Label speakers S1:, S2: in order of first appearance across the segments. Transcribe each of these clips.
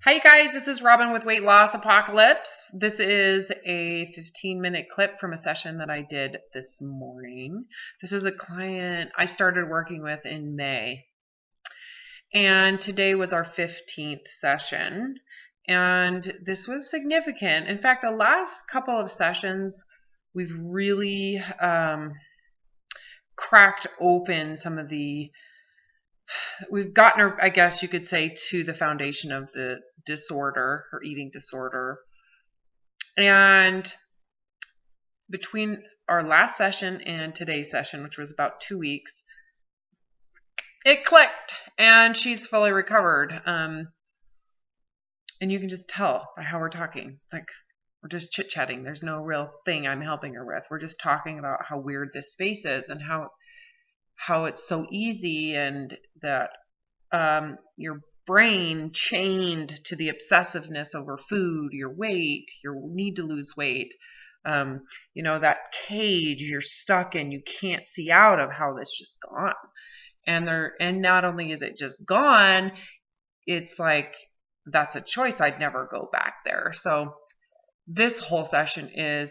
S1: Hi, you guys. This is Robin with Weight Loss Apocalypse. This is a 15-minute clip from a session that I did this morning. This is a client I started working with in May, and today was our 15th session, and this was significant. In fact, the last couple of sessions, we've really cracked open some of the we've gotten her, I guess you could say, to the foundation of the disorder, her eating disorder. And between our last session and today's session, which was about 2 weeks, it clicked and she's fully recovered. And you can just tell by how we're talking. Like, we're just chit-chatting. There's no real thing I'm helping her with. We're just talking about how weird this space is and how it's so easy, and that your brain chained to the obsessiveness over food, your weight, your need to lose weight, that cage you're stuck in, you can't see out of, how that's just gone. And not only is it just gone, it's like, that's a choice. I'd never go back there. So this whole session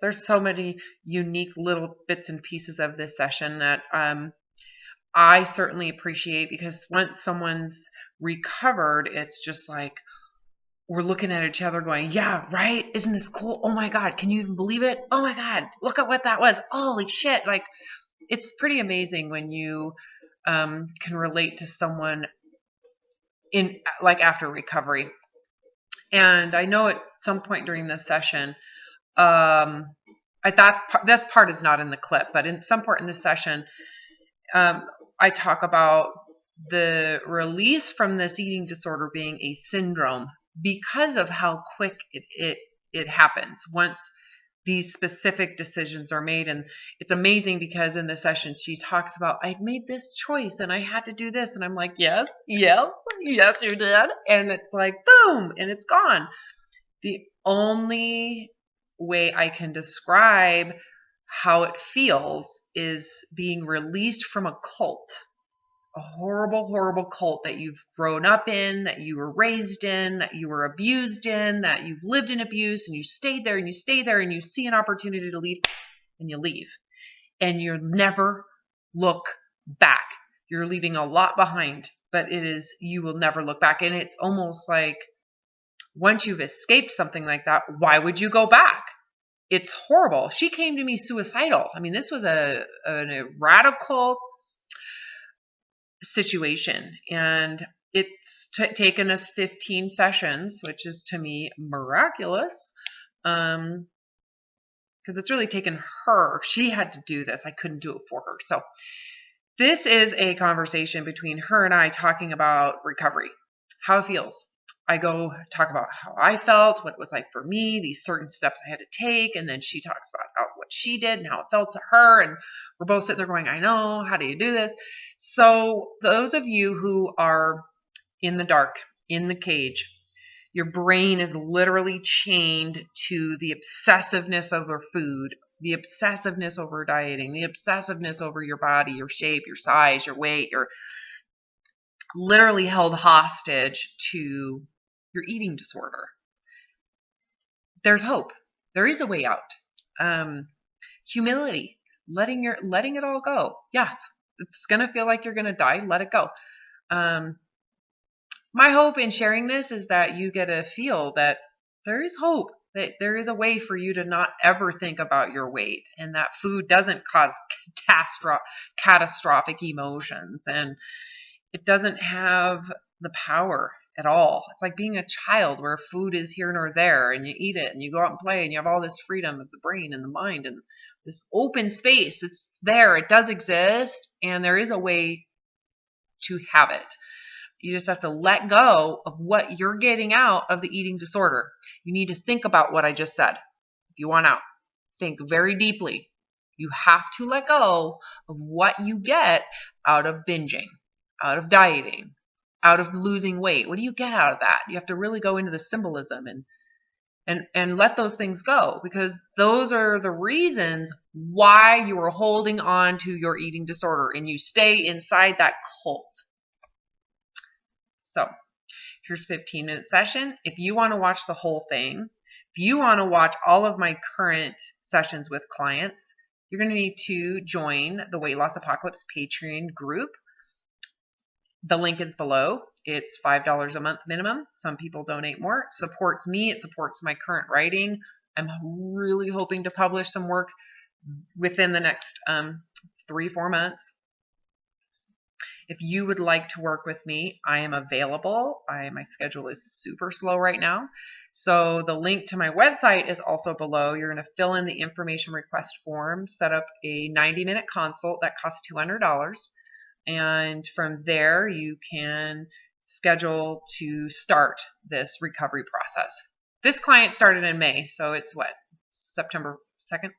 S1: there's so many unique little bits and pieces of this session that I certainly appreciate, because once someone's recovered, it's just like we're looking at each other going, yeah, right? Isn't this cool? Oh my God, can you even believe it? Oh my God, look at what that was. Holy shit. Like, it's pretty amazing when you can relate to someone after recovery. And I know at some point during this session, I thought this part is not in the clip, but in some part in this session, I talk about the release from this eating disorder being a syndrome because of how quick it happens once these specific decisions are made. And it's amazing because in the session she talks about, I made this choice and I had to do this. And I'm like, yes, you did. And it's like, boom, and it's gone. The only way I can describe how it feels is being released from a cult, a horrible, horrible cult that you've grown up in, that you were raised in, that you were abused in, that you've lived in abuse, and you stayed there and you stay there, and you see an opportunity to leave and you leave, and you never look back. You're leaving a lot behind, but you will never look back. And it's almost like, once you've escaped something like that, why would you go back? It's horrible. She came to me suicidal. I mean, this was a radical situation, and it's taken us 15 sessions, which is to me miraculous, because it's really taken her. She had to do this. I couldn't do it for her. So this is a conversation between her and I, talking about recovery, how it feels. I go talk about how I felt, what it was like for me, these certain steps I had to take, and then she talks about what she did and how it felt to her, and we're both sitting there going, I know, how do you do this? So those of you who are in the dark, in the cage, your brain is literally chained to the obsessiveness over food, the obsessiveness over dieting, the obsessiveness over your body, your shape, your size, your weight. You're literally held hostage to your eating disorder. There's hope. There is a way out. Humility, letting it all go. Yes, it's gonna feel like you're gonna die. Let it go. My hope in sharing this is that you get to feel that there is hope, that there is a way for you to not ever think about your weight, and that food doesn't cause catastrophic emotions, and it doesn't have the power at all. It's like being a child where food is here nor there, and you eat it and you go out and play, and you have all this freedom of the brain and the mind and this open space. It's there. It does exist, and there is a way to have it. You just have to let go of what you're getting out of the eating disorder. You need to think about what I just said. If you want out, think very deeply. You have to let go of what you get out of binging, out of dieting, out of losing weight. What do you get out of that? You have to really go into the symbolism and let those things go, because those are the reasons why you are holding on to your eating disorder and you stay inside that cult. So Here's a 15-minute session. If you want to watch the whole thing, if you want to watch all of my current sessions with clients, you're going to need to join the Weight Loss Apocalypse Patreon group. The link is below. It's $5 a month minimum. Some people donate more. It supports me. It supports my current writing. I'm really hoping to publish some work within the next 3-4 months. If you would like to work with me, I am available. My schedule is super slow right now. So the link to my website is also below. You're going to fill in the information request form, set up a 90-minute consult that costs $200. And from there, you can schedule to start this recovery process. This client started in May, so it's September 2nd?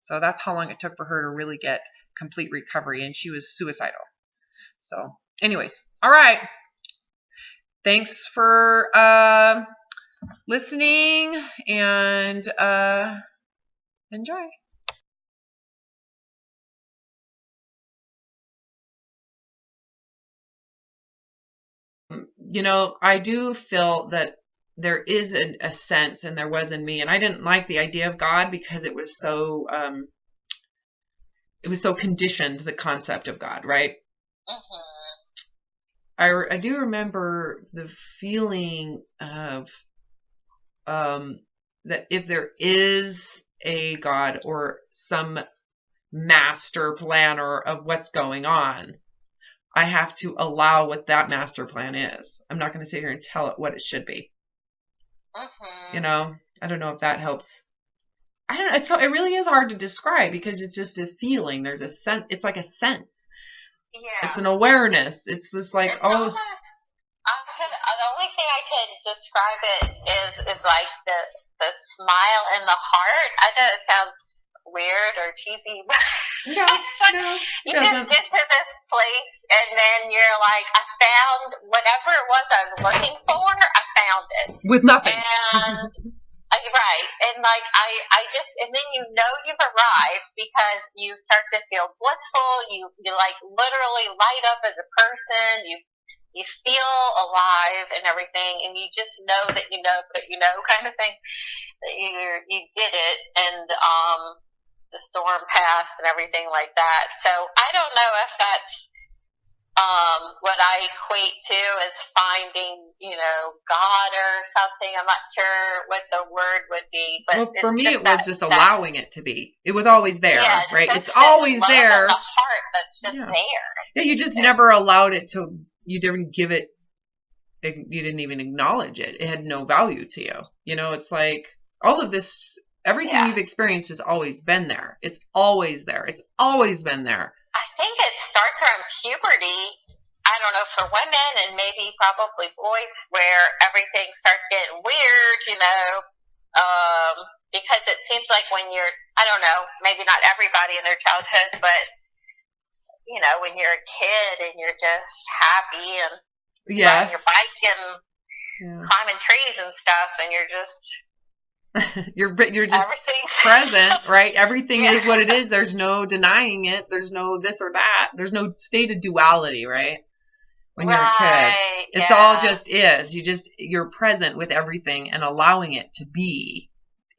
S1: So that's how long it took for her to really get complete recovery, and she was suicidal. So anyways, all right. Thanks for listening, and enjoy. I do feel that there is a sense, and there was in me, and I didn't like the idea of God because it was so conditioned, the concept of God, right? I do remember the feeling of that if there is a God or some master planner of what's going on, I have to allow what that master plan is. I'm not going to sit here and tell it what it should be. I don't know if that helps. I don't know. It really is hard to describe because it's just a feeling. There's a sense. It's like a sense.
S2: Yeah.
S1: It's an awareness. It's just like,
S2: the only thing I could describe it is like the smile in the heart. I know it sounds weird or cheesy, but
S1: No,
S2: you just get to this place and then you're like, I found whatever it was I was looking for. I found it
S1: with nothing.
S2: And right, and like and then you've arrived because you start to feel blissful. You like literally light up as a person. You feel alive and everything, and you just know that you know that you know kind of thing that you did it, and the storm passed and everything like that. So I don't know if that's what I equate to as finding, God or something. I'm not sure what the word would be, but
S1: for me, it was just allowing it to be. It was always there, right? It's always
S2: love
S1: there.
S2: In the heart that's just there.
S1: Yeah, you just never allowed it to. You didn't give it. You didn't even acknowledge it. It had no value to you. It's like all of this. Everything you've experienced has always been there. It's always there. It's always been there.
S2: I think it starts around puberty. I don't know, for women and maybe probably boys, where everything starts getting weird, because it seems like when you're, I don't know, maybe not everybody in their childhood, but, when you're a kid and you're just happy and riding your bike and climbing trees and stuff, and you're just...
S1: you're just present, right? Everything is what it is. There's no denying it. There's no this or that. There's no state of duality, right? When you're a kid, it's all just is. You're present with everything and allowing it to be.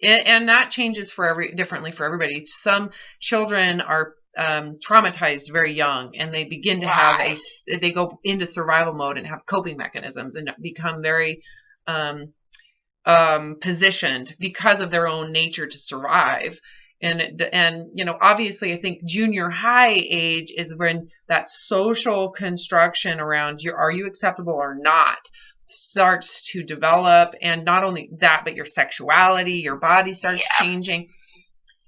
S1: And that changes differently for everybody. Some children are traumatized very young, and they begin to have they go into survival mode and have coping mechanisms and become very positioned because of their own nature to survive. And obviously I think junior high age is when that social construction around are you acceptable or not starts to develop. And not only that, but your sexuality, your body starts changing.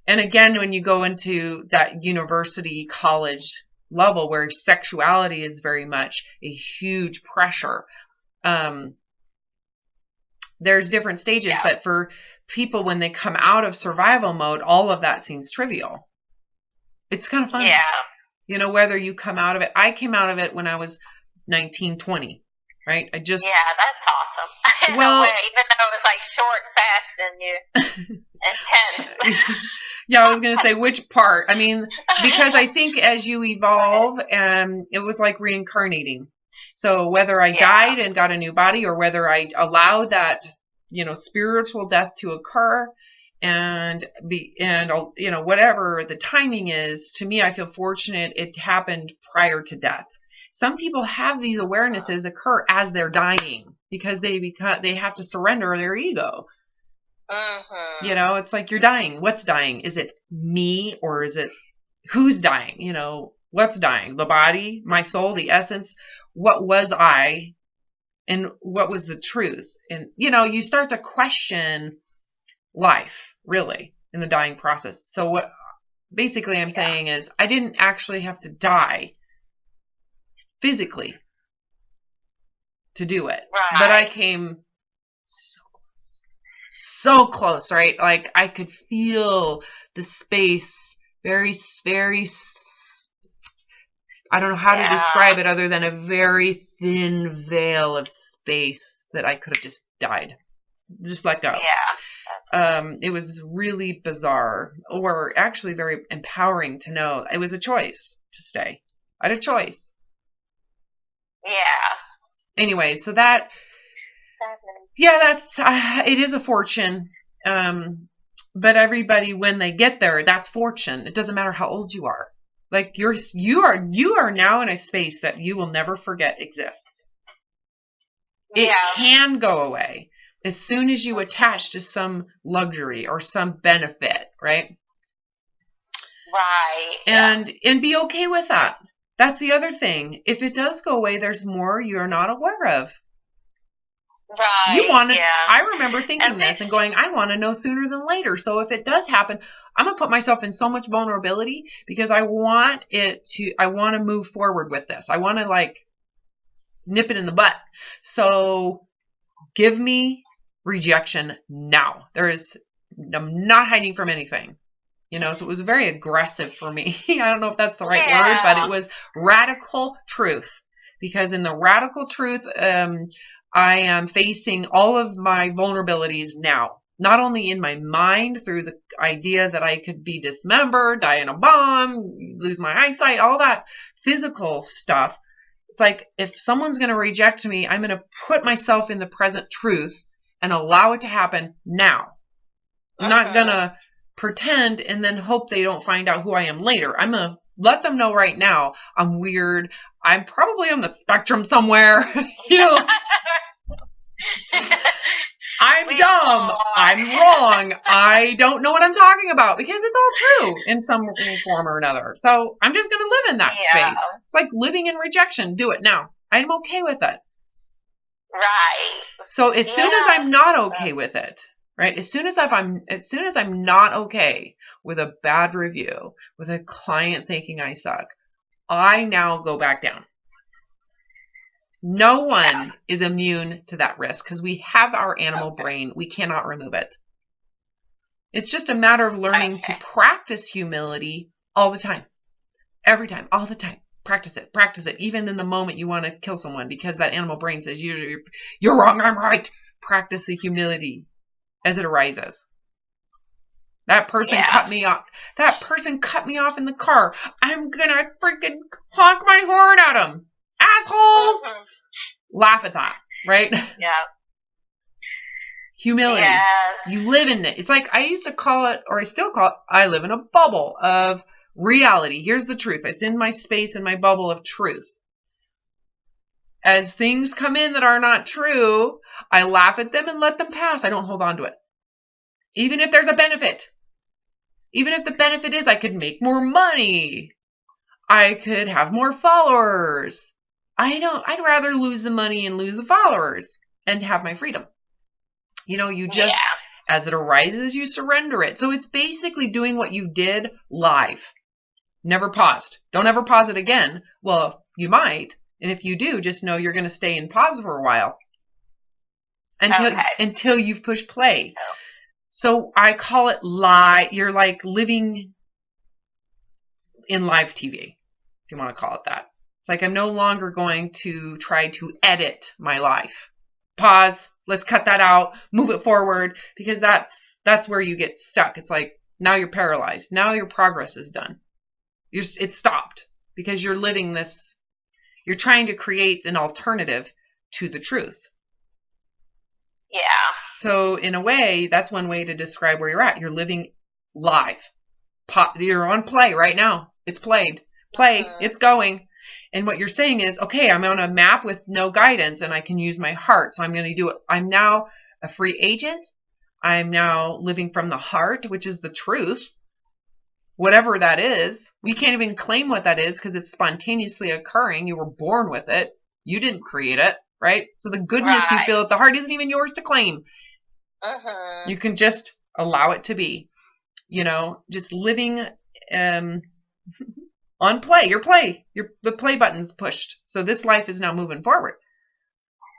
S1: And again, when you go into that university, college level where sexuality is very much a huge pressure, there's different stages, but for people, when they come out of survival mode, all of that seems trivial. It's kind of fun.
S2: Yeah.
S1: Whether you come out of it. I came out of it when I was 19, 20, right?
S2: Yeah, that's awesome. In a way, even though it was like short, fast, and intense.
S1: Yeah, I was going to say which part. I mean, because I think as you evolve, it was like reincarnating. So whether I
S2: Yeah.
S1: died and got a new body, or whether I allowed that, spiritual death to occur, and whatever the timing is, to me, I feel fortunate it happened prior to death. Some people have these awarenesses occur as they're dying because they have to surrender their ego. It's like you're dying. What's dying? Is it me, or is it who's dying? What's dying? The body, my soul, the essence. What was I, and what was the truth? And you start to question life, really, in the dying process. So what basically I'm saying is, I didn't actually have to die physically to do it.
S2: Right.
S1: But I came so close, right? Like I could feel the space very, very, I don't know how to describe it other than a very thin veil of space that I could have just died. Just let go.
S2: Yeah.
S1: It was really bizarre, or actually very empowering to know it was a choice to stay. I had a choice.
S2: Yeah.
S1: Anyway, so that's it is a fortune. But everybody, when they get there, that's fortune. It doesn't matter how old you are. Like you are now in a space that you will never forget exists. It can go away as soon as you attach to some luxury or some benefit, right?
S2: Right.
S1: And be okay with that. That's the other thing. If it does go away, there's more you're not aware of.
S2: Right.
S1: You want to, I remember thinking this and going, I want to know sooner than later. So if it does happen, I'm going to put myself in so much vulnerability because I want to move forward with this. I want to nip it in the butt. So give me rejection now. I'm not hiding from anything. So it was very aggressive for me. I don't know if that's the right word, but it was radical truth. Because in the radical truth, I am facing all of my vulnerabilities now. Not only in my mind through the idea that I could be dismembered, die in a bomb, lose my eyesight, all that physical stuff. It's like if someone's going to reject me, I'm going to put myself in the present truth and allow it to happen now. I'm not going to pretend and then hope they don't find out who I am later. I'm going to let them know right now I'm weird. I'm probably on the spectrum somewhere. I'm dumb. I'm wrong. I don't know what I'm talking about because it's all true in some form or another. So I'm just going to live in that space. It's like living in rejection. Do it now. I'm okay with it.
S2: Right.
S1: So as soon as I'm not okay with it, right? As soon as I'm not okay with a bad review, with a client thinking I suck, I now go back down. No one is immune to that risk because we have our animal brain. We cannot remove it. It's just a matter of learning to practice humility all the time. Every time, all the time. Practice it. Even in the moment you want to kill someone because that animal brain says you're wrong, I'm right. Practice the humility as it arises. That person cut me off. That person cut me off in the car. I'm gonna freaking honk my horn at them. Assholes! Laugh at that, right?
S2: Yeah.
S1: Humility.
S2: Yes.
S1: You live in it. It's like I used to call it, or I still call it, I live in a bubble of reality. Here's the truth. It's in my space, in my bubble of truth. As things come in that are not true, I laugh at them and let them pass. I don't hold on to it. Even if there's a benefit. Even if the benefit is I could make more money. I could have more followers. I'd rather lose the money and lose the followers and have my freedom. You just, as it arises, you surrender it. So it's basically doing what you did live. Never paused. Don't ever pause it again. Well, you might. And if you do, just know you're going to stay in pause for a while. Until you've pushed play. So I call it live. You're like living in live TV, if you want to call it that. It's like I'm no longer going to try to edit my life. Pause. Let's cut that out. Move it forward. Because that's where you get stuck. It's like now you're paralyzed. Now your progress is done. It's stopped because you're living You're trying to create an alternative to the truth.
S2: Yeah.
S1: So in a way, that's one way to describe where you're at. You're living live. You're on play right now. It's played. Play. It's going. And what you're saying is, okay, I'm on a map with no guidance and I can use my heart. So I'm going to do it. I'm now a free agent. I'm now living from the heart, which is the truth. Whatever that is. We can't even claim what that is because it's spontaneously occurring. You were born with it. You didn't create it, right? So the goodness you feel at the heart isn't even yours to claim. You can just allow it to be. You know, just living on play. The play button's pushed. So this life is now moving forward.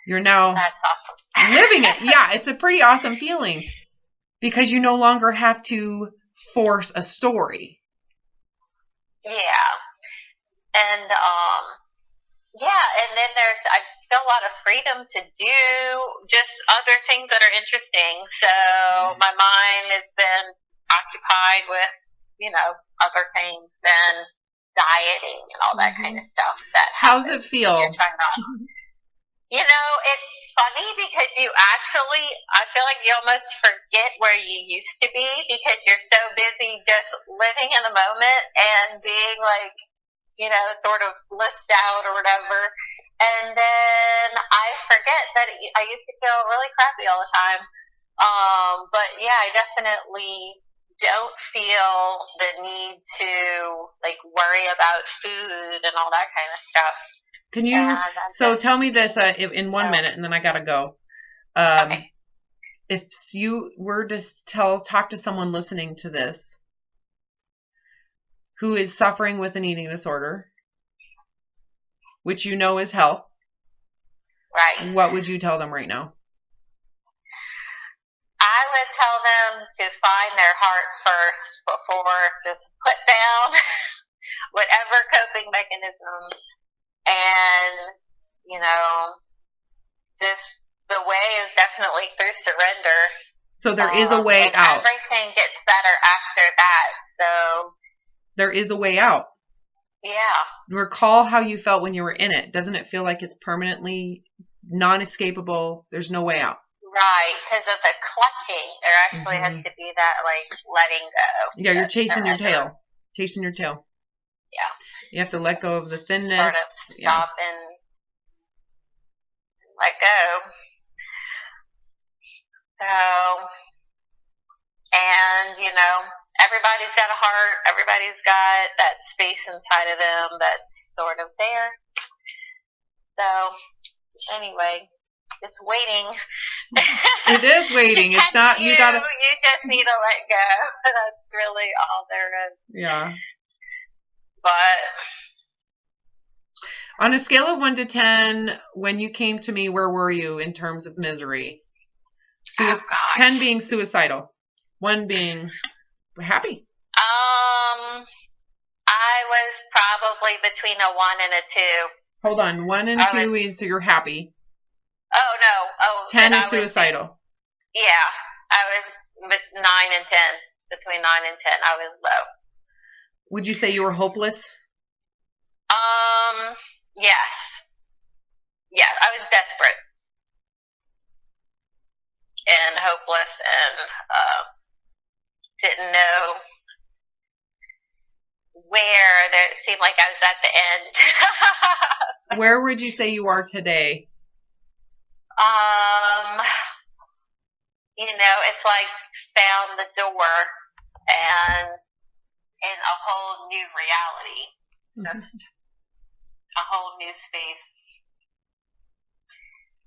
S1: You're now living it. Yeah, it's a pretty awesome feeling because you no longer have to force a story.
S2: Yeah. And and then I just feel a lot of freedom to do just other things that are interesting. So my mind has been occupied with, other things than dieting and all that kind of stuff.
S1: How's it feel?
S2: It's funny because I feel like you almost forget where you used to be because you're so busy just living in the moment and being like, sort of blissed out or whatever. And then I forget that I used to feel really crappy all the time. But yeah, I definitely don't feel the need to like worry about food and all that kind of stuff.
S1: Can you, tell me this in 1 minute and then I gotta go.
S2: Okay.
S1: If you were to talk to someone listening to this who is suffering with an eating disorder, which is health,
S2: right?
S1: What would you tell them right now?
S2: I would tell them to find their heart first before just put down whatever coping mechanisms and, just the way is definitely through surrender.
S1: So there is a way out.
S2: Everything gets better after that. So
S1: there is a way out.
S2: Yeah.
S1: Recall how you felt when you were in it. Doesn't it feel like it's permanently non-escapable? There's no way out.
S2: Right, because of the clutching, there actually has to be that, like, letting go.
S1: Yeah, you're chasing your tail. Chasing your tail.
S2: Yeah.
S1: You have to let go of the thinness.
S2: Sort of stop and let go. So, and, everybody's got a heart. Everybody's got that space inside of them that's sort of there. So, anyway. It's waiting.
S1: It is waiting. It's not, you gotta.
S2: You just need to let go. That's really all there is.
S1: Yeah.
S2: But.
S1: On a scale of 1 to 10, when you came to me, where were you in terms of misery? 10 being suicidal. 1 being happy.
S2: I was probably between a 1 and a 2.
S1: Hold on. 1 and 2 means so you're happy.
S2: Oh, no.
S1: 10 is suicidal.
S2: Yeah. I was 9 and 10. Between 9 and 10, I was low.
S1: Would you say you were hopeless?
S2: Yes. Yeah, I was desperate. And hopeless and, didn't know where. It seemed like I was at the end.
S1: Where would you say you are today?
S2: It's like found the door and in a whole new reality. Just a whole new space.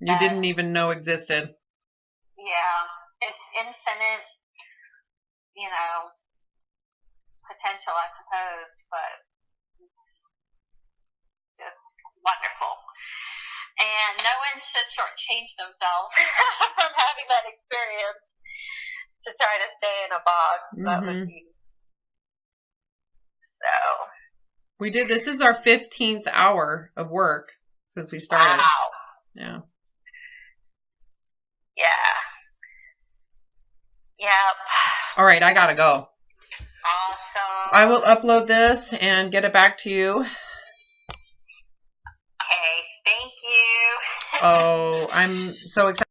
S1: You didn't even know existed.
S2: Yeah. It's infinite, potential, I suppose, but it's just wonderful. And no one should shortchange themselves from having that experience to try to stay in a box. That would be so.
S1: We did. This is our 15th hour of work since we started.
S2: Wow.
S1: Yeah.
S2: Yeah. Yep.
S1: All right, I gotta go.
S2: Awesome.
S1: I will upload this and get it back to you.
S2: Okay.
S1: Oh, I'm so excited.